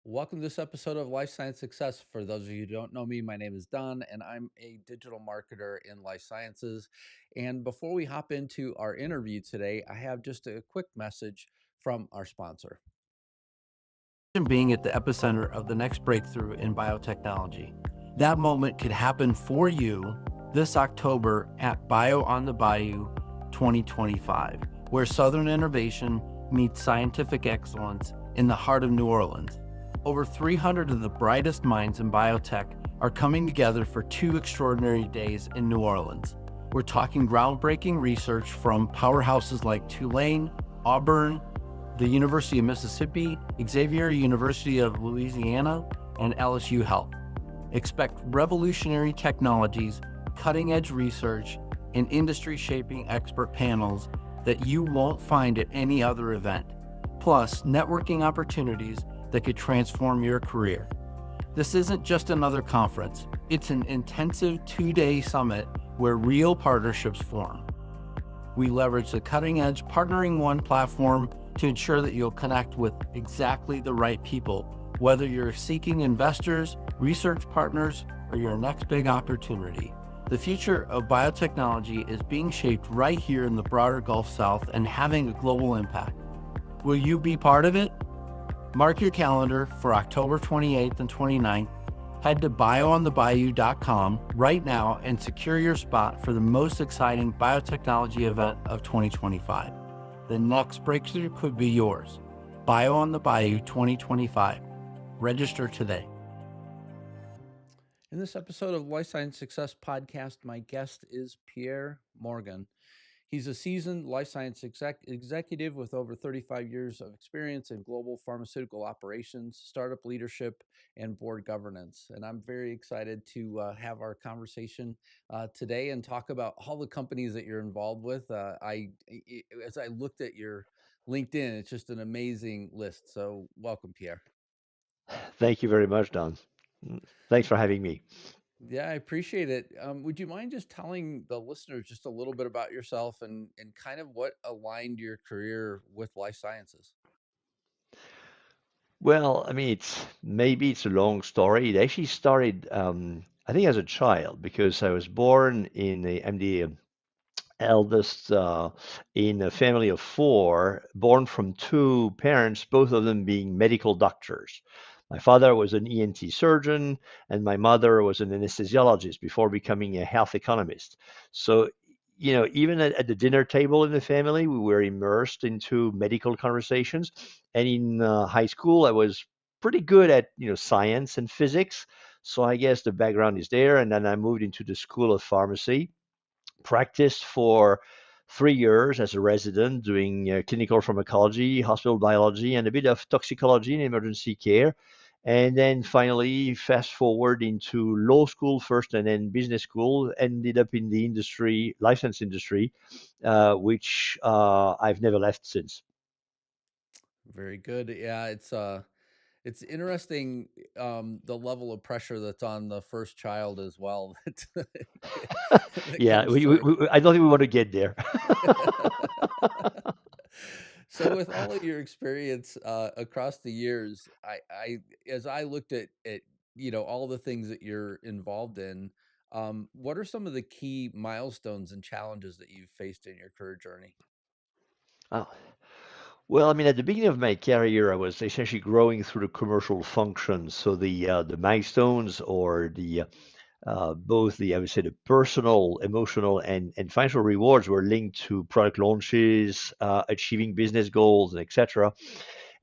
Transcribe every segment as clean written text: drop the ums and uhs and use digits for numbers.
Welcome to this episode of Life Science Success. For those of you who don't know me, my name is Don, and I'm a digital marketer in life sciences. And before we hop into our interview today, I have just a quick message from our sponsor. Being at the epicenter of the next breakthrough in biotechnology. That moment could happen for you this October at Bio on the Bayou 2025, where Southern innovation meets scientific excellence in the heart of New Orleans. Over 300 of the brightest minds in biotech are coming together for 2 extraordinary days in New Orleans. We're talking groundbreaking research from powerhouses like Tulane, Auburn, the University of Mississippi, Xavier University of Louisiana, and LSU Health. Expect revolutionary technologies, cutting-edge research, and industry-shaping expert panels that you won't find at any other event, plus networking opportunities that could transform your career. This isn't just another conference. It's an intensive 2-day summit where real partnerships form. We leverage the cutting-edge Partnering One platform to ensure that you'll connect with exactly the right people, whether you're seeking investors, research partners, or your next big opportunity. The future of biotechnology is being shaped right here in the broader Gulf South and having a global impact. Will you be part of it? Mark your calendar for October 28th and 29th. Head to bioonthebayou.com right now and secure your spot for the most exciting biotechnology event of 2025. The next breakthrough could be yours. Bio on the Bayou 2025. Register today. In this episode of Life Science Success Podcast, my guest is Pierre Morgon. He's a seasoned life science executive with over 35 years of experience in global pharmaceutical operations, startup leadership, and board governance. And I'm very excited to have our conversation today and talk about all the companies that you're involved with. As I looked at your LinkedIn, it's just an amazing list. So welcome, Pierre. Thank you very much, Don. Thanks for having me. Yeah, I appreciate it. Would you mind just telling the listeners just a little bit about yourself and kind of what aligned your career with life sciences? Well, I mean, it's a long story. It actually started, I think, as a child because I was born I'm the eldest in a family of four, born from two parents, both of them being medical doctors. My father was an ENT surgeon, and my mother was an anesthesiologist before becoming a health economist. So, even at the dinner table in the family, we were immersed into medical conversations. And in high school, I was pretty good at, science and physics. So I guess the background is there. And then I moved into the School of Pharmacy, practiced for 3 years as a resident doing clinical pharmacology, hospital biology, and a bit of toxicology and emergency care. And then finally, fast forward into law school first and then business school, ended up in the industry, life science industry, which I've never left since. Very good. Yeah, it's interesting the level of pressure that's on the first child as well that that Yeah, comes through. I don't think we want to get there. So with all of your experience across the years, I as I looked at all the things that you're involved in, what are some of the key milestones and challenges that you've faced in your career journey? Oh, well, I mean, at the beginning of my career, I was essentially growing through the commercial functions. So the milestones or the both the I would say the personal, emotional, and financial rewards were linked to product launches, achieving business goals, and etc.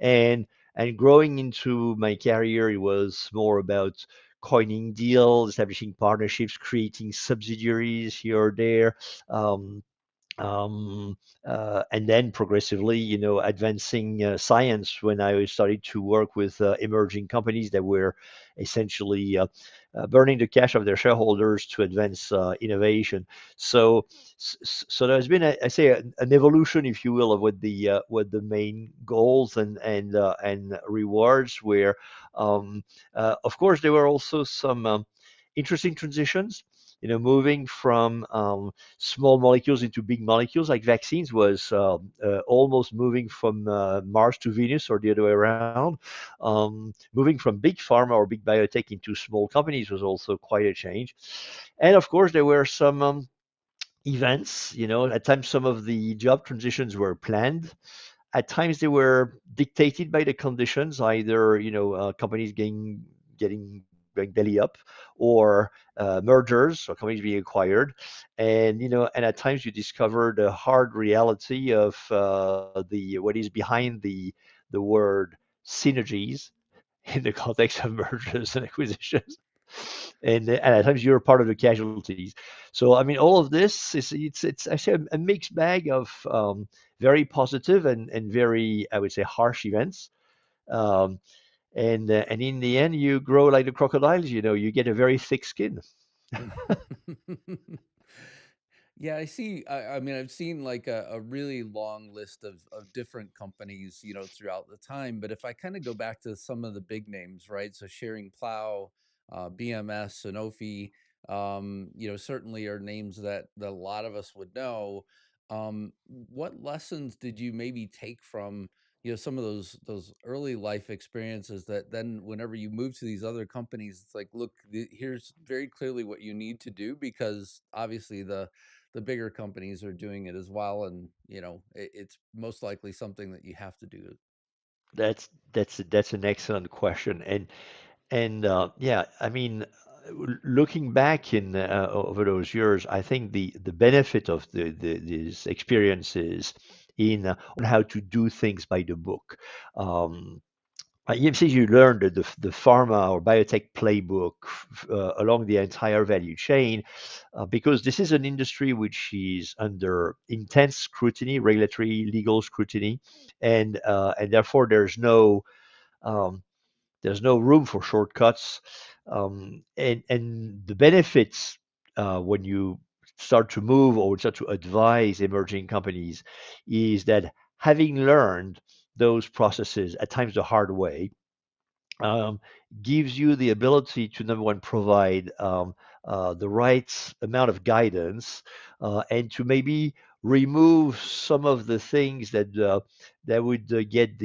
And and growing into my career, it was more about coining deals, establishing partnerships, creating subsidiaries here or there. Um, and then progressively, advancing science when I started to work with emerging companies that were essentially burning the cash of their shareholders to advance innovation. So there's been, I say, an evolution, if you will, of what the main goals and rewards were. Of course, there were also some interesting transitions. moving from small molecules into big molecules like vaccines was almost moving from Mars to Venus or the other way around. Moving from big pharma or big biotech into small companies was also quite a change. And of course, there were some events. At times some of the job transitions were planned. At times they were dictated by the conditions, either companies getting going belly up, or mergers or companies being acquired, and at times you discover the hard reality of the what is behind the word synergies in the context of mergers and acquisitions. And at times you're part of the casualties. So I mean, all of this is it's actually a mixed bag of very positive and very, I would say, harsh events. Um, and in the end, you grow like the crocodiles. You get a very thick skin. Yeah, I see. I mean, I've seen like a really long list of different companies, throughout the time. But if I kind of go back to some of the big names, right? So Sharing Plow, BMS, Sanofi, certainly are names that a lot of us would know. What lessons did you maybe take from, some of those early life experiences that then whenever you move to these other companies, it's like, look, here's very clearly what you need to do, because obviously the bigger companies are doing it as well, and it's most likely something that you have to do. That's an excellent question, and yeah, I mean, looking back in over those years, I think the benefit of these experiences in on how to do things by the book. Um, since you learn the pharma or biotech playbook along the entire value chain, because this is an industry which is under intense scrutiny, regulatory, legal scrutiny, and therefore um, there's no room for shortcuts. And the benefits when you start to move or start to advise emerging companies is that having learned those processes at times the hard way, um, gives you the ability to, number one, provide the right amount of guidance, and to maybe remove some of the things that would get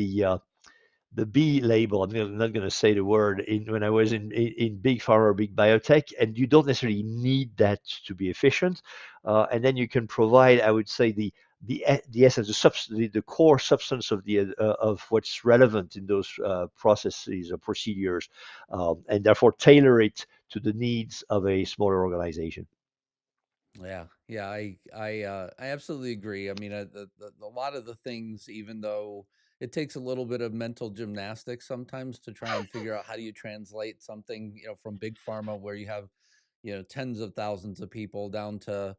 the B label. I'm not going to say the word. When I was in big pharma or big biotech, and you don't necessarily need that to be efficient, and then you can provide, I would say, the essence, the core substance of what's relevant in those processes or procedures, and therefore tailor it to the needs of a smaller organization. Yeah, yeah, I absolutely agree. I mean, a lot of the things, even though it takes a little bit of mental gymnastics sometimes to try and figure out how do you translate something, from big pharma where you have, tens of thousands of people down to,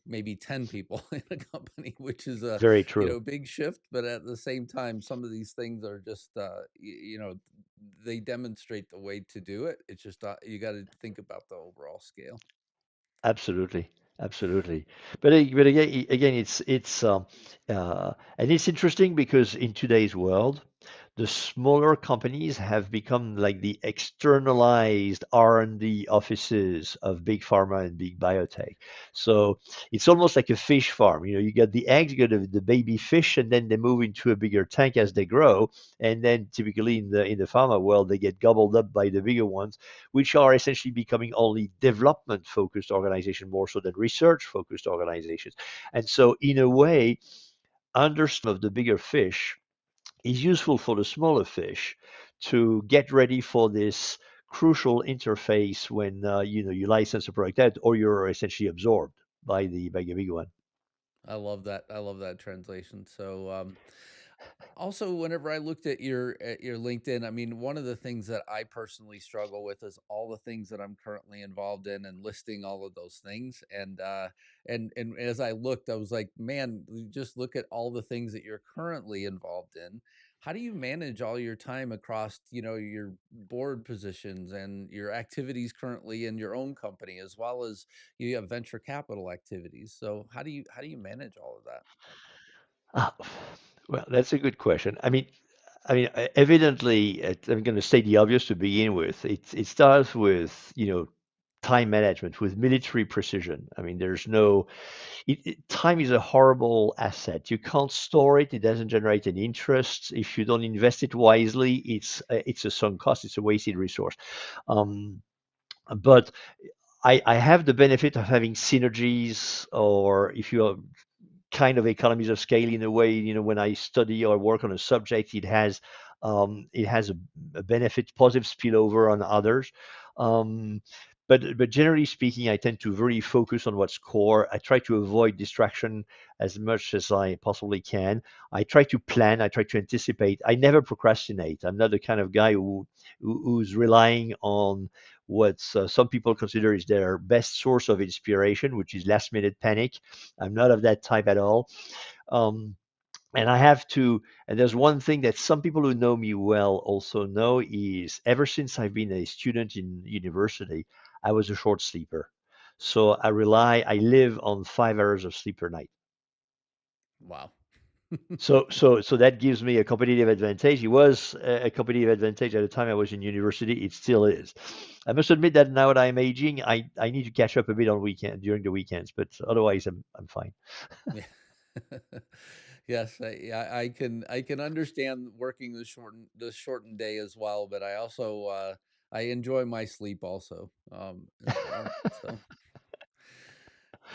maybe 10 people in a company, which is a, Very true. big shift. But at the same time, some of these things are just, they demonstrate the way to do it. It's just, you got to think about the overall scale. Absolutely, absolutely. But again, and it's interesting because in today's world, the smaller companies have become like the externalized R&D offices of big pharma and big biotech. So it's almost like a fish farm. You get the eggs, you get the baby fish, and then they move into a bigger tank as they grow. And then typically in the pharma world, they get gobbled up by the bigger ones, which are essentially becoming only development focused organizations more so than research focused organizations. And so in a way, understanding of the bigger fish is useful for the smaller fish to get ready for this crucial interface when you license a product out or you're essentially absorbed by the big one. I love that. I love that translation. So, also, whenever I looked at your LinkedIn, I mean, one of the things that I personally struggle with is all the things that I'm currently involved in and listing all of those things. And as I looked, I was like, man, you just look at all the things that you're currently involved in. How do you manage all your time across, your board positions and your activities currently in your own company, as well as you have venture capital activities? So how do you manage all of that? Ah, well, that's a good question. Evidently, I'm going to say the obvious to begin with. It starts with time management with military precision. I mean, there's no time is a horrible asset. You can't store it. It doesn't generate any interest. If you don't invest it wisely, it's a sunk cost. It's a wasted resource. Um, but I have the benefit of having synergies, or if you are kind of economies of scale in a way. When I study or work on a subject, it has a benefit, positive spillover on others. Um, but generally speaking, I tend to very focus on what's core. I try to avoid distraction as much as I possibly can. I try to plan. I try to anticipate. I never procrastinate. I'm not the kind of guy who's relying on what some people consider is their best source of inspiration, which is last minute panic. I'm not of that type at all. Um, and I have to, and there's one thing that some people who know me well also know is ever since I've been a student in university, I was a short sleeper. So I live on 5 hours of sleep per night. Wow. So that gives me a competitive advantage. It was a competitive advantage at the time I was in university. It still is. I must admit that now that I'm aging, I need to catch up a bit on weekend during the weekends, but otherwise I'm fine. Yeah. Yes, I can understand working the shortened day as well, but I also I enjoy my sleep also as well.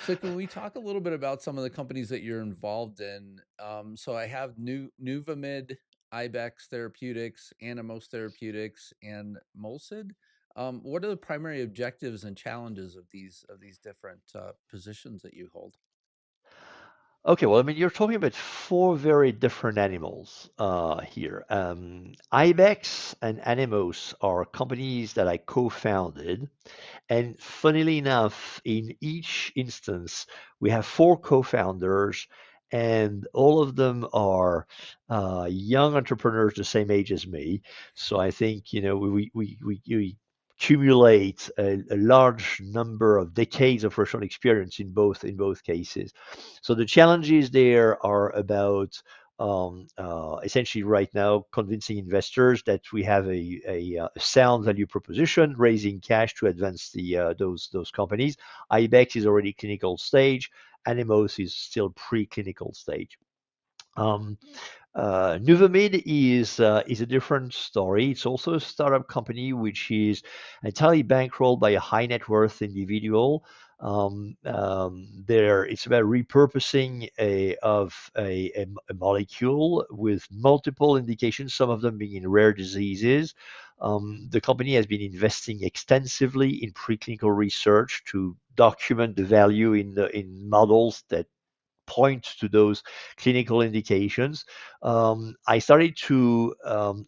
So can we talk a little bit about some of the companies that you're involved in? So I have Nuvamid, Ibex Therapeutics, Animos Therapeutics, and Molsid. What are the primary objectives and challenges of these different positions that you hold? Okay, well, I mean, you're talking about four very different animals here. Ibex and Animos are companies that I co-founded. And funnily enough, in each instance, we have four co-founders, and all of them are young entrepreneurs the same age as me. So I think, we accumulate a large number of decades of professional experience in both cases. So the challenges there are about essentially right now convincing investors that we have a sound value proposition, raising cash to advance those companies. Ibex is already clinical stage. Animos is still preclinical stage. Um, Nuvamid is a different story. It's also a startup company which is entirely bankrolled by a high net worth individual. It's about repurposing a molecule with multiple indications, some of them being in rare diseases. The company has been investing extensively in preclinical research to document the value in models that point to those clinical indications. I started to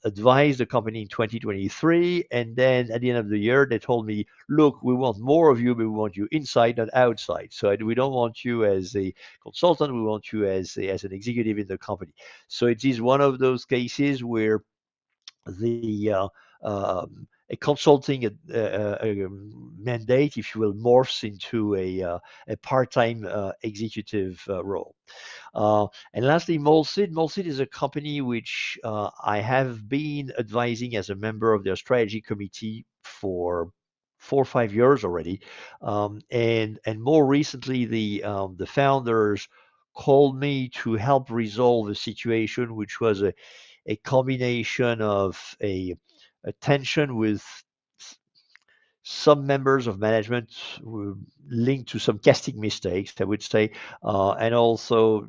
advise the company in 2023, and then at the end of the year, they told me, "Look, we want more of you, but we want you inside, not outside. So we don't want you as a consultant. We want you as an executive in the company." So it is one of those cases where a consulting mandate, if you will, morphs into a part-time executive role. And lastly, Molsid. Molsid is a company which I have been advising as a member of their strategy committee for 4 or 5 years already. And more recently, the founders called me to help resolve a situation which was a combination of a tension with some members of management were linked to some casting mistakes, I would say, and also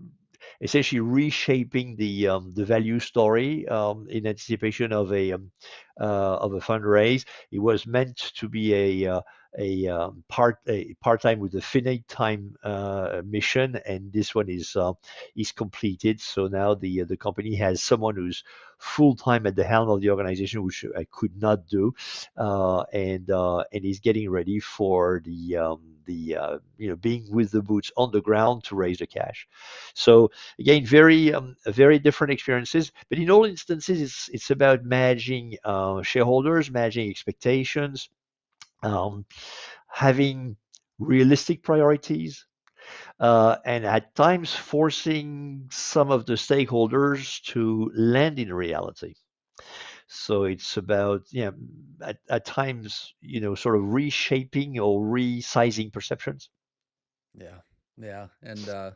essentially reshaping the value story in anticipation of a fundraise. It was meant to be a part-time with a finite time mission, and this one is completed. So now the company has someone who's full-time at the helm of the organization, which I could not do, and is getting ready for the being with the boots on the ground to raise the cash. So again, very different experiences, but in all instances, it's about managing shareholders, managing expectations, um, having realistic priorities, and at times forcing some of the stakeholders to land in reality. So it's about, yeah, at times, sort of reshaping or resizing perceptions. Yeah. Yeah. And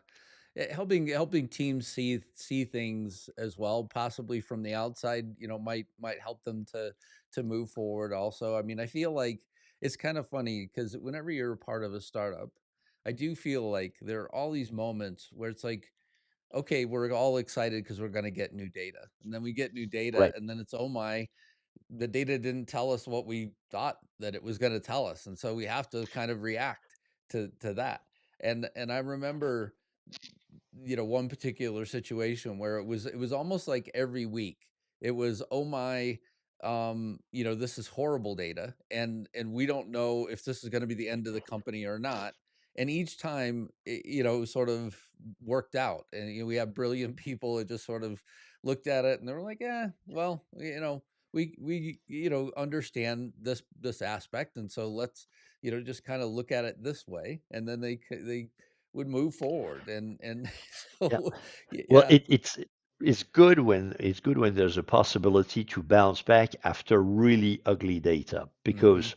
helping teams see things as well, possibly from the outside, might help them to move forward also. I mean, I feel like it's kind of funny because whenever you're a part of a startup, I do feel like there are all these moments where it's like, okay, we're all excited because we're going to get new data. And then we get new data, Right. and then it's, oh my, the data didn't tell us what we thought that it was going to tell us. And so we have to kind of react to that. And I remember, one particular situation where it was almost like every week it was, oh my, this is horrible data, and we don't know if this is going to be the end of the company or not. And each time sort of worked out, and we have brilliant people that just sort of looked at it and they were like, yeah, well, we understand this aspect, and so let's just kind of look at it this way, and then they would move forward. And Yeah. so Well, yeah. it's good when there's a possibility to bounce back after really ugly data, Hmm. because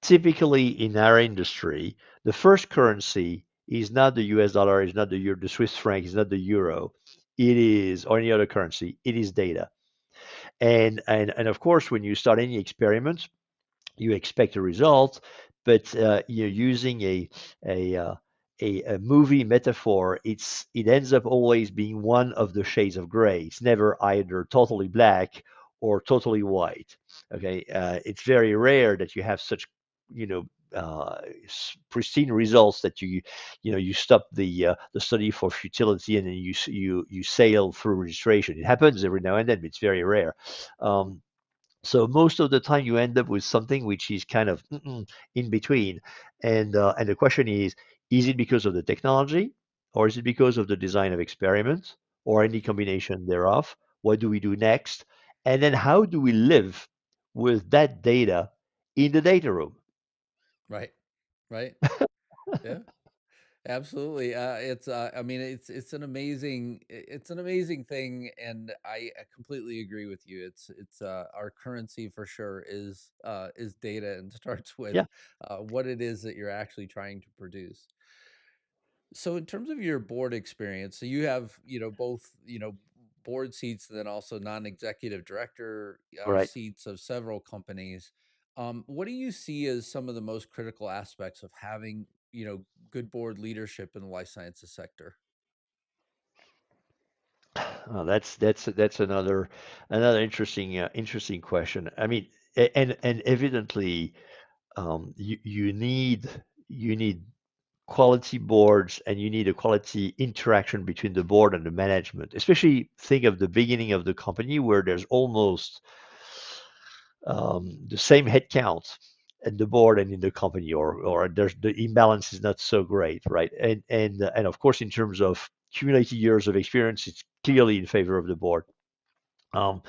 typically in our industry, the first currency is not the US dollar, is not the Swiss franc, is not the euro. It is, or any other currency, it is data. And of course, when you start any experiment, you expect a result, but you're using a, uh, a movie metaphor. It ends up always being one of the shades of gray. It's never either totally black or totally white. Okay, it's very rare that you have such, you know. Pristine results that you stop the study for futility, and then you sail through registration. It happens every now and then, but it's very rare. Um, so most of the time you end up with something which is kind of in between. And the question is it because of the technology, or is it because of the design of experiments, or any combination thereof? What do we do next? And then how do we live with that data in the data room? Right. Right. Yeah. Absolutely. I mean, it's an amazing thing, and I completely agree with you. It's our currency for sure is data, and starts with Yeah, what it is that you're actually trying to produce. So in terms of your board experience, so you have, both, board seats, and then also non-executive director right. seats of several companies. What do you see as some of the most critical aspects of having, good board leadership in the life sciences sector? That's another interesting question. I mean, and evidently, you need quality boards, and you need a quality interaction between the board and the management. Especially think of the beginning of the company where there's almost the same headcount at the board and in the company, or there's the imbalance is not so great, right? And of course, in terms of cumulative years of experience, it's clearly in favor of the board. Um,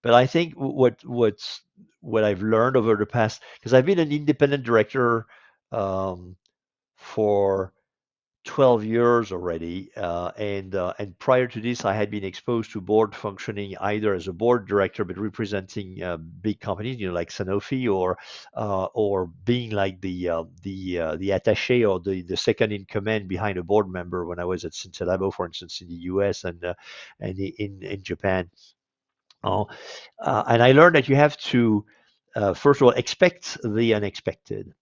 but I think what I've learned over the past, because I've been an independent director um, for 12 years already, and prior to this, I had been exposed to board functioning either as a board director, but representing big companies, like Sanofi, or being like the attaché, or the second in command behind a board member when I was at Cincelabo, for instance, in the U.S. and in Japan. Uh, and I learned that you have to, first of all, expect the unexpected.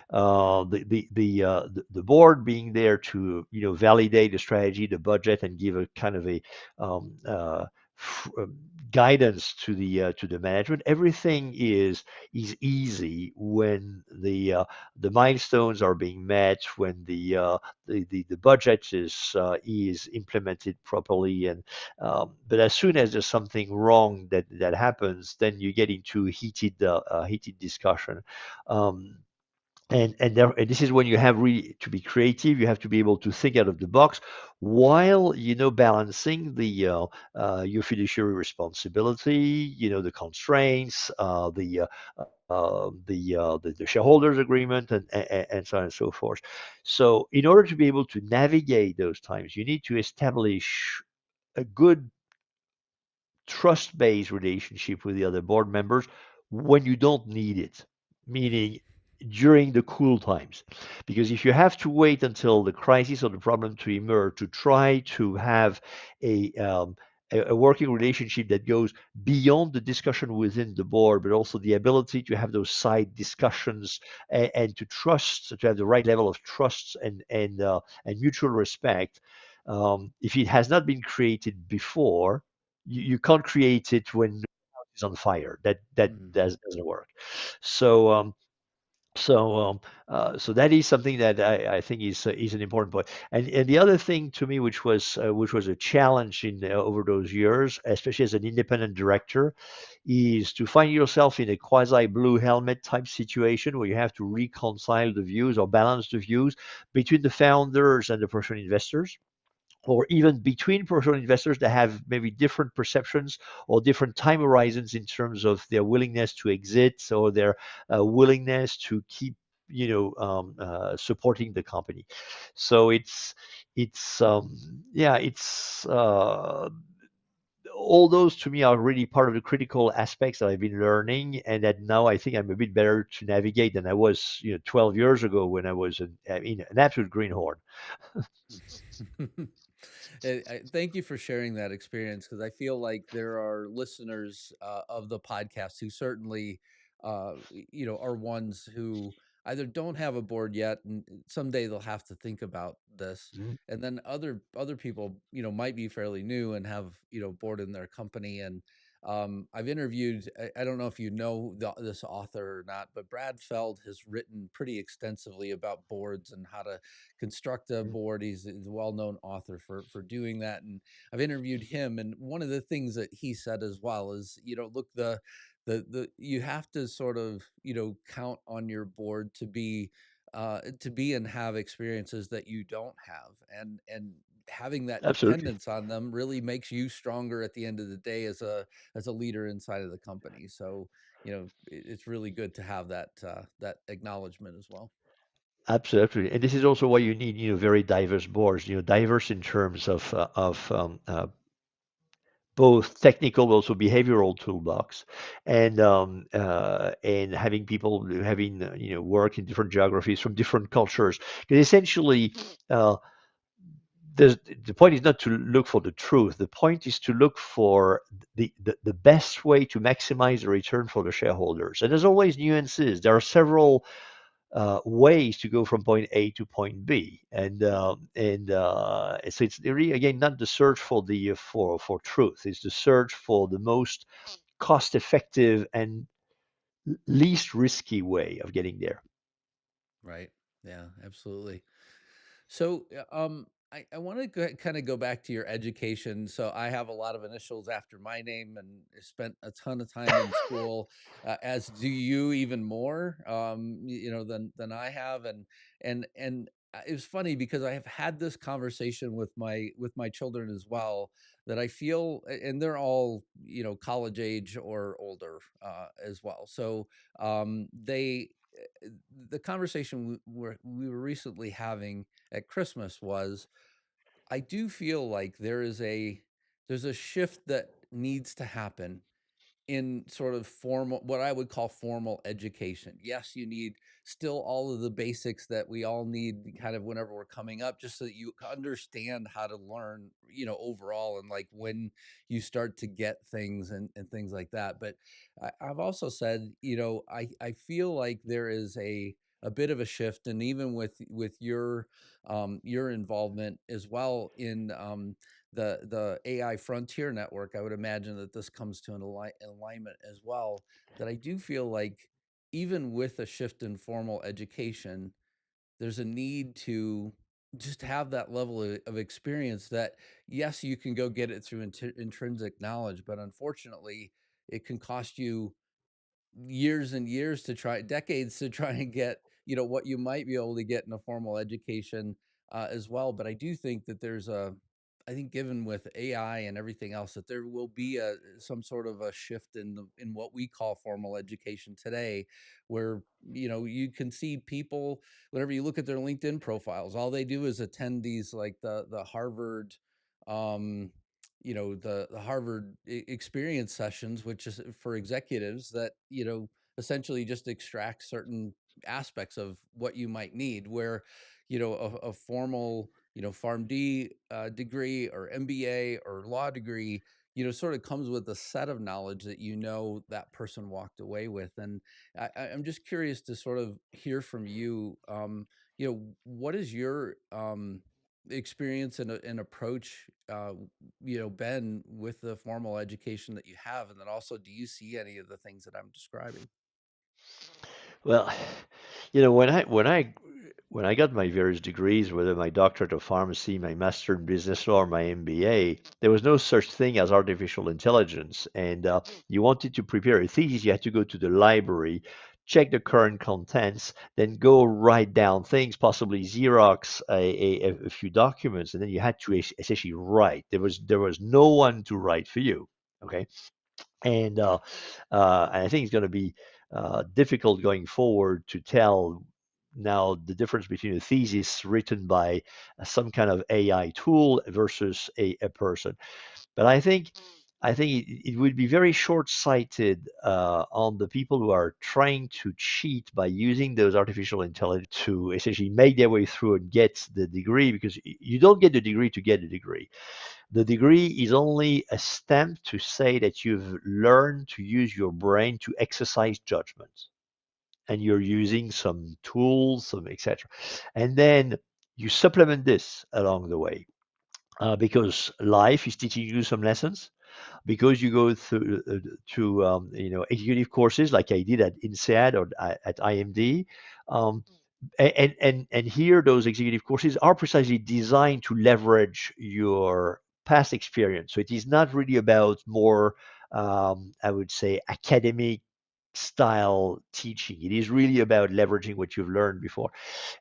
The board being there to validate the strategy, the budget, and give a kind of a um, uh, f- guidance to the management. Everything is easy when the milestones are being met, when the budget is implemented properly. And but as soon as there's something wrong that happens, then you get into heated discussion. Um, and this is when you have really to be creative. You have to be able to think out of the box, while balancing your fiduciary responsibility, the constraints, the shareholders agreement, and so on and so forth. So in order to be able to navigate those times, you need to establish a good trust-based relationship with the other board members when you don't need it, meaning during the cool times. Because if you have to wait until the crisis or the problem to emerge to try to have a um, a working relationship that goes beyond the discussion within the board, but also the ability to have those side discussions and to trust, to have the right level of trust and mutual respect. If it has not been created before, you can't create it when the house is on fire. Mm. Doesn't work. So so so that is something that I think is an important point. And the other thing to me, which was a challenge in over those years, especially as an independent director, is to find yourself in a quasi blue helmet type situation where you have to reconcile the views or balance the views between the founders and the professional investors, or even between professional investors that have maybe different perceptions or different time horizons in terms of their willingness to exit or their willingness to keep supporting the company. So it's all those to me are really part of the critical aspects that I've been learning, and that now I think I'm a bit better to navigate than I was 12 years ago when I was an absolute greenhorn. Thank you for sharing that experience, because I feel like there are listeners of the podcast who certainly, are ones who either don't have a board yet, and someday they'll have to think about this, Mhm. and then other people, might be fairly new and have board in their company. And I've interviewed. I don't know if you know this author or not, but Brad Feld has written pretty extensively about boards and how to construct a board. He's a well-known author for doing that, and I've interviewed him. And one of the things that he said as well is, look, the you have to sort of count on your board to be and have experiences that you don't have, and having that Absolutely. dependence on them really makes you stronger at the end of the day as a leader inside of the company. So it's really good to have that acknowledgement as well. Absolutely, and this is also why you need, very diverse boards. Diverse in terms of both technical, but also behavioral toolbox, and having people having work in different geographies from different cultures. Because essentially, uh, the point is not to look for the truth. The point is to look for the best way to maximize the return for the shareholders. And there's always nuances. There are several ways to go from point A to point B, and so it's really again not the search for the for truth. It's the search for the most cost-effective and least risky way of getting there. Right. Yeah, absolutely. So, I want to kind of go back to your education. So, I have a lot of initials after my name, and spent a ton of time in school, as do you, even more, than I have. And it was funny because I have had this conversation with my children as well. That I feel, and they're all college age or older, as well. So, they the conversation we were recently having at Christmas was, I do feel like there's a shift that needs to happen in sort of formal, what I would call formal education. Yes, you need still all of the basics that we all need kind of whenever we're coming up, just so that you understand how to learn, overall, and like when you start to get things and things like that. But I've also said, I feel like there is a bit of a shift, and even with your involvement as well in the AI Frontier Network, I would imagine that this comes to an alignment as well. That I do feel like, even with a shift in formal education, there's a need to just have that level of experience that, yes, you can go get it through intrinsic knowledge, but unfortunately, it can cost you years and years to try, decades to try and get what you might be able to get in a formal education, as well. But I do think that I think, given with AI and everything else, that there will be some sort of a shift in what we call formal education today, where you can see people, whenever you look at their LinkedIn profiles, all they do is attend these, like the Harvard, um the Harvard experience sessions, which is for executives that, essentially just extract certain aspects of what you might need, where, a formal, PharmD degree or MBA or law degree, sort of comes with a set of knowledge that, that person walked away with. And I'm just curious to sort of hear from you, what is your, experience and approach, been with the formal education that you have? And then also, do you see any of the things that I'm describing? Well, when I got my various degrees, whether my doctorate of pharmacy, my master in business law, or my MBA, there was no such thing as artificial intelligence. And you wanted to prepare a thesis, you had to go to the library, check the current contents, then go write down things, possibly Xerox a few documents, and then you had to essentially write. There was no one to write for you. Okay, and I think it's going to be difficult going forward to tell now the difference between a thesis written by some kind of AI tool versus a person. But I think it would be very short-sighted on the people who are trying to cheat by using those artificial intelligence to essentially make their way through and get the degree, because you don't get the degree to get a degree. The degree is only a stamp to say that you've learned to use your brain to exercise judgment, and you're using some tools, some etc. And then you supplement this along the way, because life is teaching you some lessons, because you go through to executive courses like I did at INSEAD or at IMD. Um, and here those executive courses are precisely designed to leverage your past experience. So it is not really about more, I would say, academic style teaching. It is really about leveraging what you've learned before,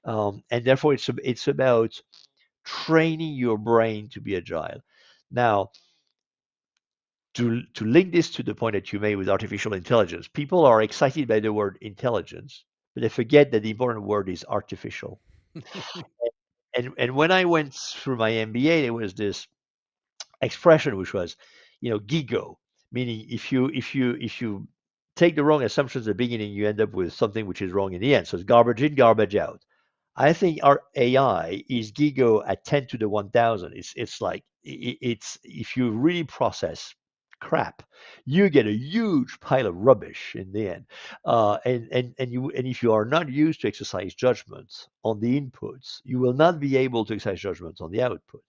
and therefore it's about training your brain to be agile. Now, to link this to the point that you made with artificial intelligence, people are excited by the word intelligence, but they forget that the important word is artificial. And when I went through my MBA, there was this expression which was, gigo, meaning if you take the wrong assumptions at the beginning, you end up with something which is wrong in the end. So it's garbage in, garbage out. I think our AI is gigo at 10 to the 1000. It's like it's if you really process crap, you get a huge pile of rubbish in the end. And if you are not used to exercise judgment on the inputs, you will not be able to exercise judgment on the output.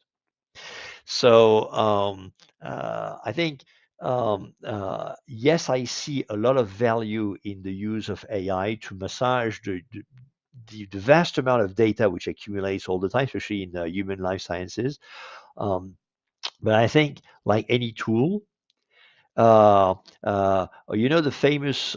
So I think, yes, I see a lot of value in the use of AI to massage the vast amount of data which accumulates all the time, especially in human life sciences. Um, but I think, like any tool, the famous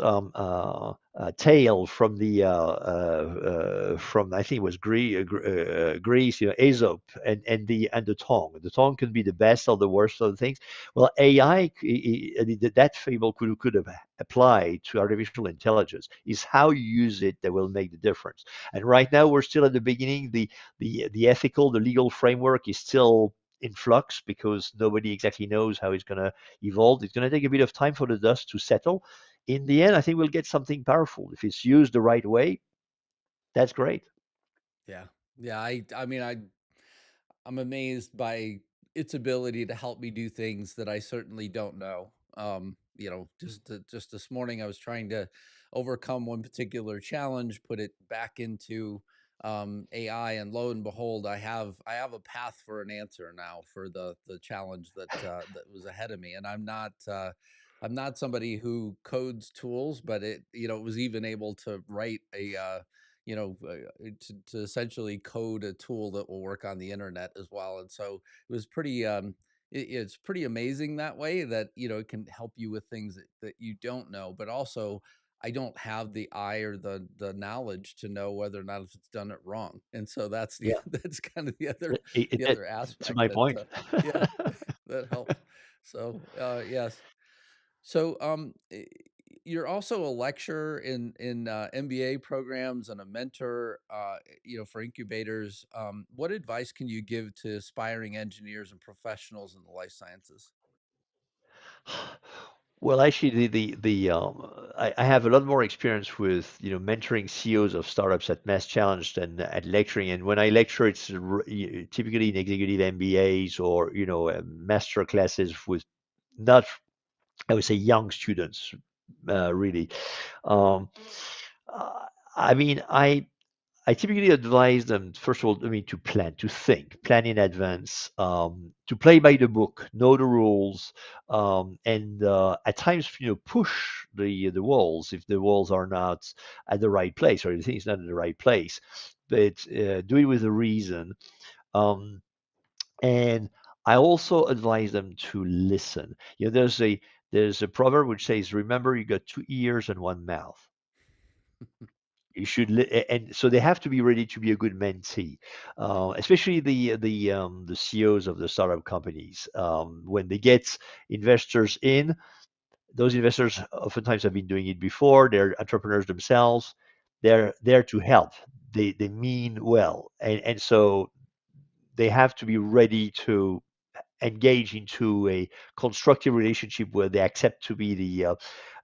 tale from the from I think it was Greece, Aesop and the tongue. The tongue can be the best or the worst of the things. Well, AI, that fable could have applied to artificial intelligence. Is how you use it that will make the difference. And right now we're still at the beginning. The ethical, the legal framework is still in flux because nobody exactly knows how it's going to evolved. It's going to take a bit of time for the dust to settle. In the end, I think we'll get something powerful. If it's used the right way, that's great. Yeah. Yeah. I mean, I'm amazed by its ability to help me do things that I certainly don't know. Just this morning, I was trying to overcome one particular challenge, put it back into AI, and lo and behold, I have a path for an answer now for the challenge that was ahead of me. And I'm not somebody who codes tools, but it was even able to write to essentially code a tool that will work on the internet as well. And so it was it's pretty amazing that way, that it can help you with things that you don't know, but also I don't have the eye or the knowledge to know whether or not if it's done it wrong. And so that's the Yeah, that's kind of the other it, it, the it, other to aspect my that point. yeah, that helps. So yes. So you're also a lecturer in MBA programs and a mentor, for incubators. What advice can you give to aspiring engineers and professionals in the life sciences? Well, actually, I have a lot more experience with mentoring CEOs of startups at Mass Challenge than at lecturing. And when I lecture, it's typically in executive MBAs or master classes with not, I would say, young students, really. Um, uh, I mean, I typically advise them, first of all, I mean, to plan, to think, plan in advance, to play by the book, know the rules, and at times, push the walls if the walls are not at the right place or the thing is not in the right place. But do it with a reason. Um, and I also advise them to listen. There's a proverb which says, "Remember, you got two ears and one mouth." You should, and so they have to be ready to be a good mentee, especially the CEOs of the startup companies. When they get investors in, those investors oftentimes have been doing it before. They're entrepreneurs themselves. They're there to help. They mean well, and so they have to be ready to engage into a constructive relationship where they accept to be the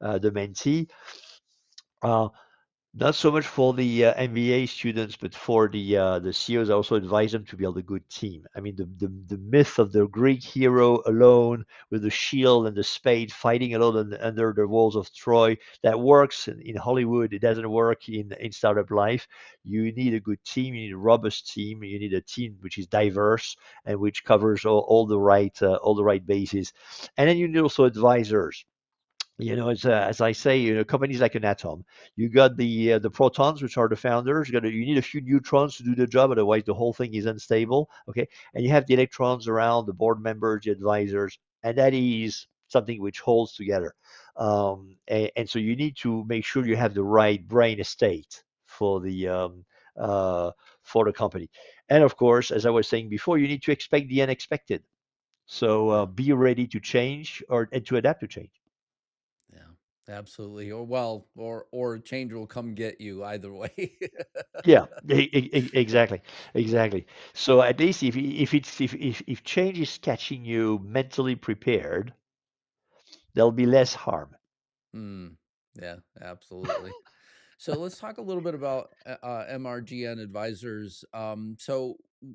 mentee. Uh, Not so much for the MBA students, but for the CEOs. I also advise them to build a good team. I mean, the myth of the Greek hero alone with the shield and the spade fighting alone under the walls of Troy, that works in Hollywood. It doesn't work in startup life. You need a good team. You need a robust team. You need a team which is diverse and which covers all the right bases. And then you need also advisors. As I say, companies like an atom. You got the protons, which are the founders. You need a few neutrons to do the job, otherwise the whole thing is unstable. Okay, and you have the electrons around the board members, the advisors, and that is something which holds together. And so you need to make sure you have the right brain estate uh, for the company. And of course, as I was saying before, you need to expect the unexpected. So Yeah. be ready to change and to adapt to change. Yeah, absolutely. Or change will come get you either way. Yeah, exactly, exactly. So at least if change is catching you mentally prepared, there'll be less harm. Mm, yeah, absolutely. So let's talk a little bit about MRGN Advisors.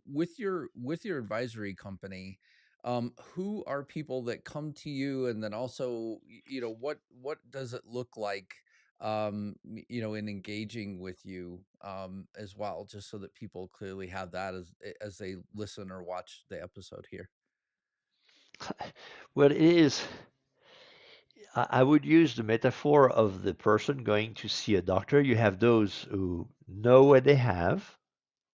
With your advisory company, who are people that come to you, and then also, what does it look like, in engaging with you, as well, just so that people clearly have that as they listen or watch the episode here. Well, it is. I would use the metaphor of the person going to see a doctor. You have those who know what they have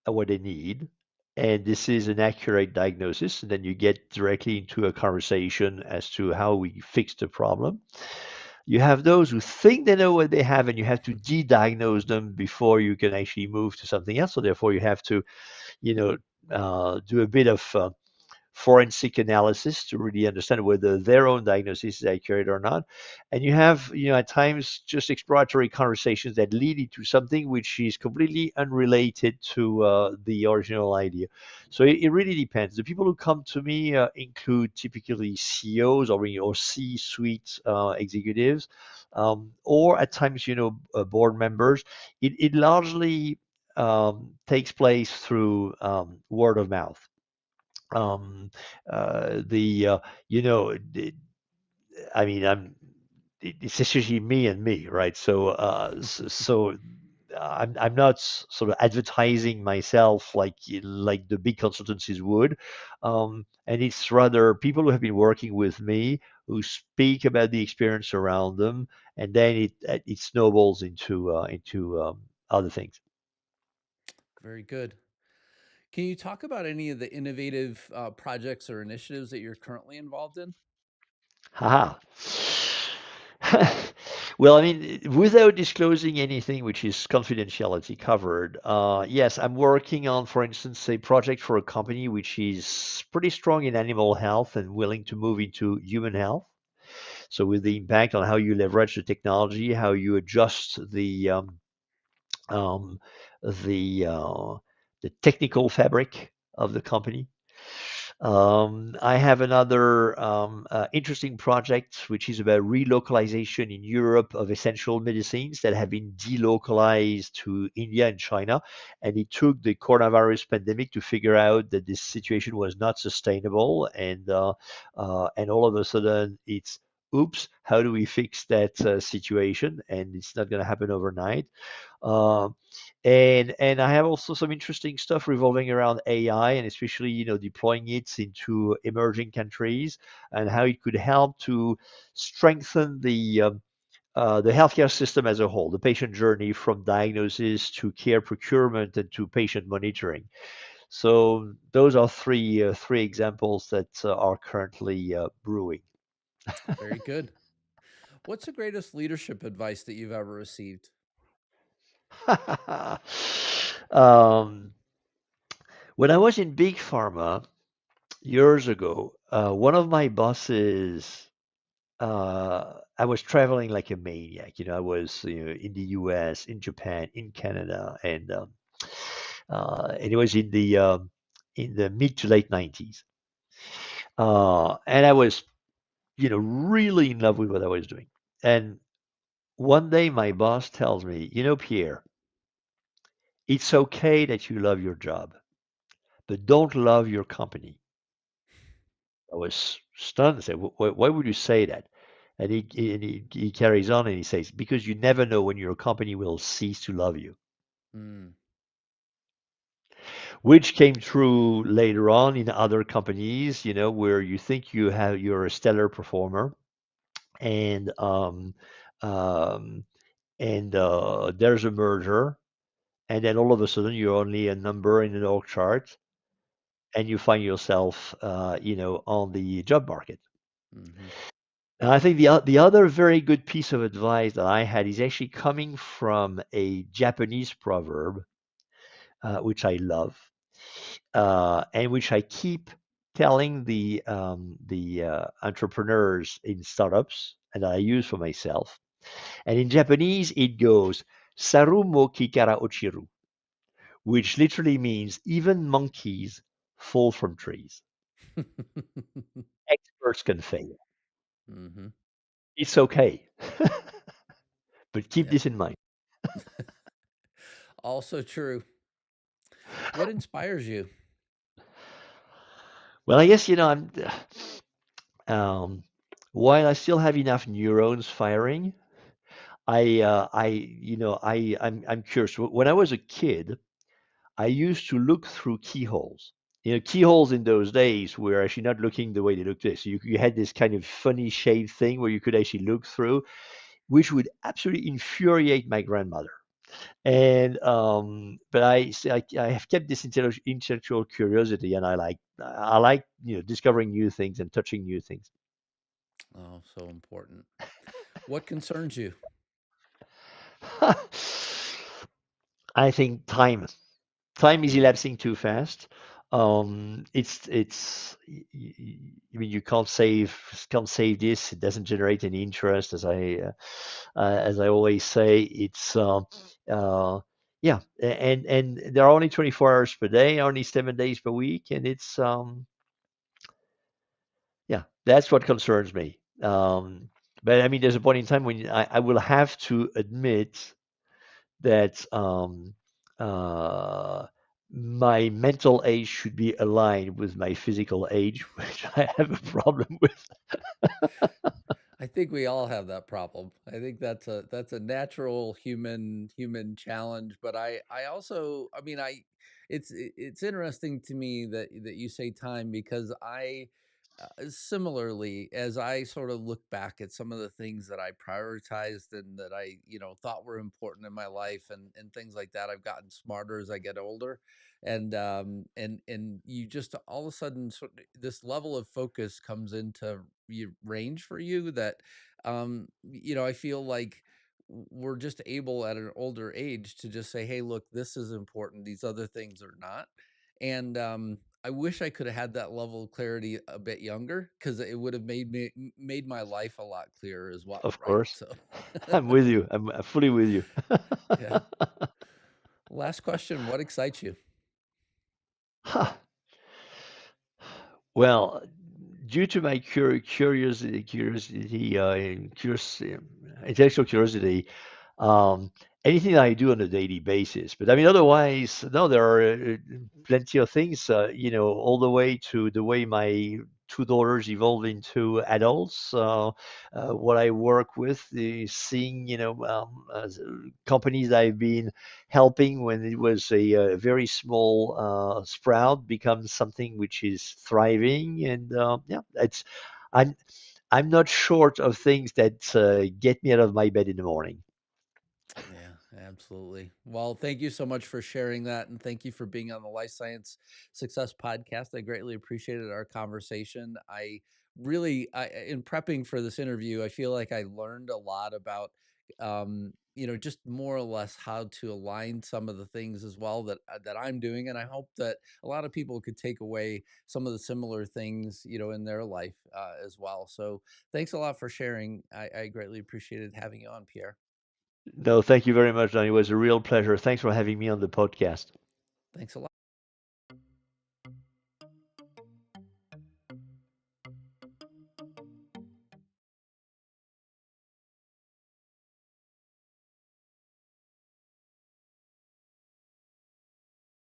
and what they need, and this is an accurate diagnosis. And then you get directly into a conversation as to how we fix the problem. You have those who think they know what they have, and you have to de-diagnose them before you can actually move to something else. So therefore, you have to, you know, do a bit of forensic analysis to really understand whether their own diagnosis is accurate or not. And you have, at times just exploratory conversations that lead into something which is completely unrelated to the original idea. So it really depends. The people who come to me include typically CEOs or C-suite executives, or at times, board members. It largely takes place through word of mouth. um the you know the, I mean it's essentially me and me, right? So I'm not sort of advertising myself like the big consultancies would. And it's rather people who have been working with me who speak about the experience around them, and then it snowballs into other things. Very good. Can you talk about any of the innovative projects or initiatives that you're currently involved in? Haha. Well, I mean, without disclosing anything which is confidentiality covered, yes, I'm working on, for instance, a project for a company which is pretty strong in animal health and willing to move into human health. So with the impact on how you leverage the technology, how you adjust um, the uh, the technical fabric of the company. I have another interesting project, which is about relocalization in Europe of essential medicines that have been delocalized to India and China. And it took the coronavirus pandemic to figure out that this situation was not sustainable. And all of a sudden, it's oops, how do we fix that situation? And it's not going to happen overnight. Uh, and I have also some interesting stuff revolving around AI and especially deploying it into emerging countries and how it could help to strengthen the healthcare system as a whole, the patient journey from diagnosis to care procurement and to patient monitoring. So those are three examples that are currently brewing. Very good. What's the greatest leadership advice that you've ever received? um, when I was in big pharma years ago, one of my bosses, I was traveling like a maniac. I was in the U.S., in Japan, in Canada, and it was in the mid to late 90s. And I was, really in love with what I was doing. And one day my boss tells me, Pierre, it's okay that you love your job, but don't love your company. I was stunned. I said, Why would you say that?" And he carries on and he says, "Because you never know when your company will cease to love you," Mm. which came true later on in other companies, where you think you're a stellar performer, and um, there's a merger, and then all of a sudden you're only a number in an org chart, and you find yourself, on the job market. Hmm. And I think the other very good piece of advice that I had is actually coming from a Japanese proverb, which I love, and which I keep telling the entrepreneurs in startups, and I use for myself. And in Japanese, it goes "Saru mo kikara ochiru," which literally means even monkeys fall from trees. Experts can fail. Hmm. It's okay, but keep Yeah. this in mind. Also true. What inspires you? Well, I guess um, while I still have enough neurons firing, I'm curious. When I was a kid, I used to look through keyholes. Keyholes in those days were actually not looking the way they look today. So you had this kind of funny shaped thing where you could actually look through, which would absolutely infuriate my grandmother. And but I have kept this intellectual curiosity, and I like discovering new things and touching new things. Oh, so important. What concerns you? I think time is elapsing too fast. I mean, you can't save this. It doesn't generate any interest, as I always say. It's yeah, and there are only 24 hours per day, only 7 days per week, and it's yeah, that's what concerns me. But I mean, there's a point in time when I will have to admit that uh, my mental age should be aligned with my physical age, which I have a problem with. I think we all have that problem. I think that's a natural human challenge. But I also, I mean, it's interesting to me that you say time, because I similarly, as I sort of look back at some of the things that I prioritized and that I thought were important in my life, and things like that, I've gotten smarter as I get older. And you just all of a sudden, this level of focus comes into range for you that I feel like we're just able at an older age to just say, hey, look, this is important, these other things are not. And I wish I could have had that level of clarity a bit younger, because it would have made my life a lot clearer as well, Of right? course. So, I'm with you. I'm fully with you. yeah. Last question: what excites you? Huh. Well, due to my intellectual curiosity, um, anything that I do on a daily basis. But I mean, otherwise, no, there are plenty of things, all the way to the way my two daughters evolve into adults. What I work with is seeing, companies I've been helping when it was a very small sprout becomes something which is thriving. And yeah, I'm, I'm not short of things that get me out of my bed in the morning. Yeah, absolutely. Well, thank you so much for sharing that. And thank you for being on the Life Science Success Podcast. I greatly appreciated our conversation. In prepping for this interview, I feel like I learned a lot about, just more or less how to align some of the things as well that I'm doing. And I hope that a lot of people could take away some of the similar things, in their life as well. So thanks a lot for sharing. I greatly appreciated having you on, Pierre. No, thank you very much, Don. It was a real pleasure. Thanks for having me on the podcast. Thanks a lot.